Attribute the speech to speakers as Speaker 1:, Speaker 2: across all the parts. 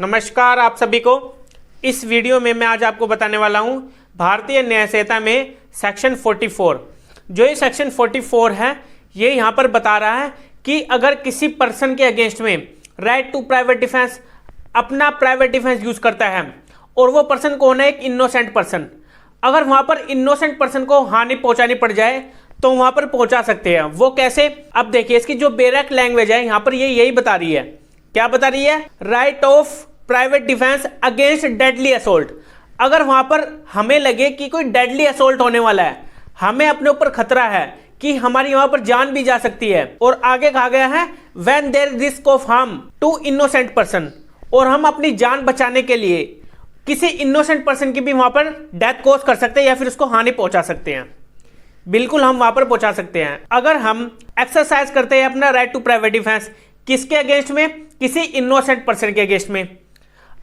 Speaker 1: नमस्कार आप सभी को। इस वीडियो में मैं आज आपको बताने वाला हूं भारतीय न्याय संहिता में सेक्शन 44। जो ये सेक्शन 44 है ये यहां पर बता रहा है कि अगर किसी पर्सन के अगेंस्ट में राइट टू प्राइवेट डिफेंस अपना प्राइवेट डिफेंस यूज करता है और वो पर्सन कौन है, एक इनोसेंट पर्सन, अगर वहां पर इनोसेंट पर्सन को हानि पहुंचानी पड़ जाए तो वहां पर पहुंचा सकते हैं। वो कैसे? अब देखिए इसकी जो बेरेक लैंग्वेज है यहां पर ये यही बता रही है। क्या बता रही है? Right of private defence against deadly assault. अगर वहां पर हमें लगे कि कोई डेडली असोल्ट होने वाला है, हमें अपने ऊपर खतरा है कि हमारी वहां पर जान भी जा सकती है, और आगे कहा गया है when there is risk of harm to innocent person, और हम अपनी जान बचाने के लिए किसी इनोसेंट पर्सन की भी वहां पर डेथ कॉज कर सकते हैं या फिर उसको हानि पहुंचा सकते हैं। बिल्कुल हम वहां पर पहुंचा सकते हैं। अगर हम एक्सरसाइज करते हैं अपना राइट टू प्राइवेट डिफेंस किसके अगेंस्ट में? किसी इनोसेंट पर्सन के अगेंस्ट में।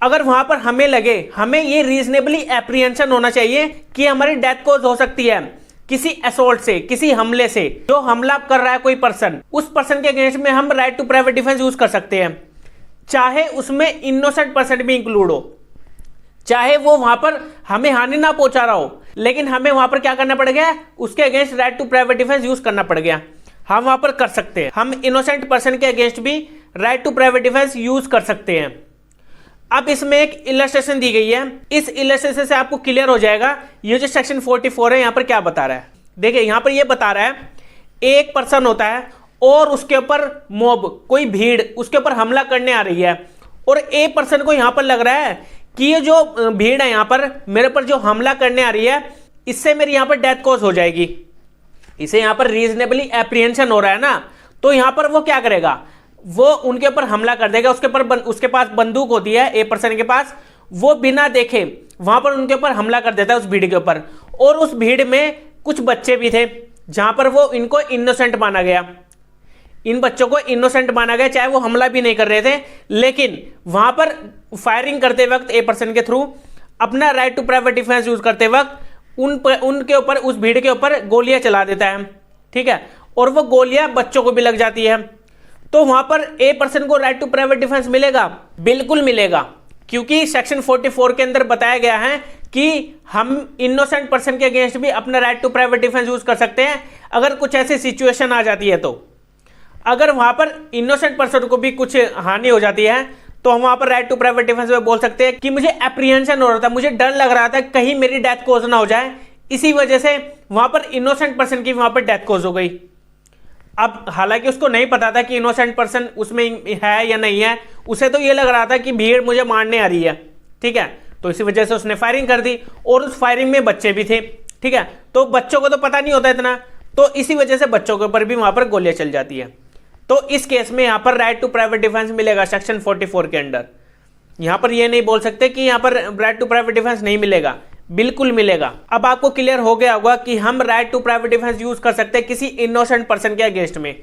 Speaker 1: अगर वहां पर हमें लगे, हमें ये रीजनेबली एप्रीहेंशन होना चाहिए कि हमारी डेथ कॉज हो सकती है किसी असोल्ट से, किसी हमले से, जो हमला कर रहा है कोई पर्सन, उस पर्सन के अगेंस्ट में हम right to private defence use कर सकते हैं, चाहे उसमें इनोसेंट पर्सन भी इंक्लूड हो, चाहे वो वहां पर हमें हानि ना पहुंचा रहा हो, लेकिन हमें वहां पर क्या करना पड़ गया? उसके against right to private defence use करना पड़ गया। हम वहां पर कर सकते हैं, हम इनोसेंट पर्सन के अगेंस्ट भी right to private defence use कर सकते हैं। अब इसमें एक इलस्ट्रेशन दी गई है, इस इलस्ट्रेशन से आपको क्लियर हो जाएगा ये जो सेक्शन 44 है यहां पर क्या बता रहा है। देखिए यहां पर ये बता रहा है एक पर्सन होता है और उसके ऊपर मॉब, कोई भीड़ उसके ऊपर हमला करने आ रही है, और ए पर्सन को यहां पर लग रहा है कि ये जो भीड़ है यहां पर मेरे पर जो हमला करने आ रही है इससे मेरी यहां पर डेथ कॉज हो जाएगी, इसे यहां पर रीजनेबली एप्रीहेंशन हो रहा है ना, तो यहां पर वो क्या करेगा? वो उनके ऊपर हमला कर देगा। उसके पास बंदूक होती है ए पर्सन के पास, वो बिना देखे वहां पर उनके ऊपर हमला कर देता है उस भीड़ के ऊपर, और उस भीड़ में कुछ बच्चे भी थे जहां पर वो इनको इनोसेंट माना गया, इन बच्चों को इनोसेंट माना गया, चाहे वो हमला भी नहीं कर रहे थे, लेकिन वहां पर फायरिंग करते वक्त ए पर्सन के थ्रू अपना right to private defence use करते वक्त उनके ऊपर, उस भीड़ के ऊपर गोलियां चला देता है, ठीक है, और वो गोलियां बच्चों को भी लग जाती है। तो वहां पर ए पर्सन को राइट टू प्राइवेट डिफेंस मिलेगा? बिल्कुल मिलेगा, क्योंकि सेक्शन 44 के अंदर बताया गया है कि हम इनोसेंट पर्सन के अगेंस्ट भी अपना right to private defence use कर सकते हैं अगर कुछ ऐसी सिचुएशन आ जाती है। तो अगर वहां पर इनोसेंट पर्सन को भी कुछ हानि हो जाती है तो हम वहां पर राइट टू प्राइवेट डिफेंस में बोल सकते हैं कि मुझे एप्रीहेंशन हो रहा था, मुझे डर लग रहा था कहीं मेरी डेथ कॉज ना हो जाए, इसी वजह से वहां पर इनोसेंट पर्सन की वहां पर डेथ कॉज हो गई। अब हालांकि उसको नहीं पता था कि इनोसेंट पर्सन उसमें है या नहीं है, उसे तो ये लग रहा था कि भीड़ मुझे मारने आ रही है, ठीक है, तो इसी वजह से उसने फायरिंग कर दी, और उस फायरिंग में बच्चे भी थे, ठीक है, तो बच्चों को तो पता नहीं होता इतना, तो इसी वजह से बच्चों के ऊपर भी वहां पर गोलियां चल जाती है। तो इस केस में यहां पर राइट टू प्राइवेट डिफेंस मिलेगा सेक्शन 44 के अंडर। यहां पर यह नहीं बोल सकते कि यहां पर राइट टू प्राइवेट डिफेंस नहीं मिलेगा, बिल्कुल मिलेगा। अब आपको क्लियर हो गया होगा कि हम right to private defence use कर सकते हैं किसी इनोसेंट पर्सन के अगेंस्ट में।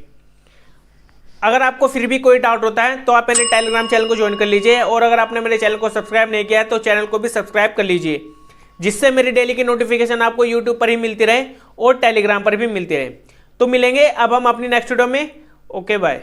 Speaker 1: अगर आपको फिर भी कोई डाउट होता है तो आप मेरे टेलीग्राम चैनल को ज्वाइन कर लीजिए, और अगर आपने मेरे चैनल को सब्सक्राइब नहीं किया है तो चैनल को भी सब्सक्राइब कर लीजिए, जिससे मेरी डेली की नोटिफिकेशन आपको यूट्यूब पर ही मिलती रहे और टेलीग्राम पर भी मिलती रहे। तो मिलेंगे अब हम अपनी नेक्स्ट वीडियो में। Okay bye.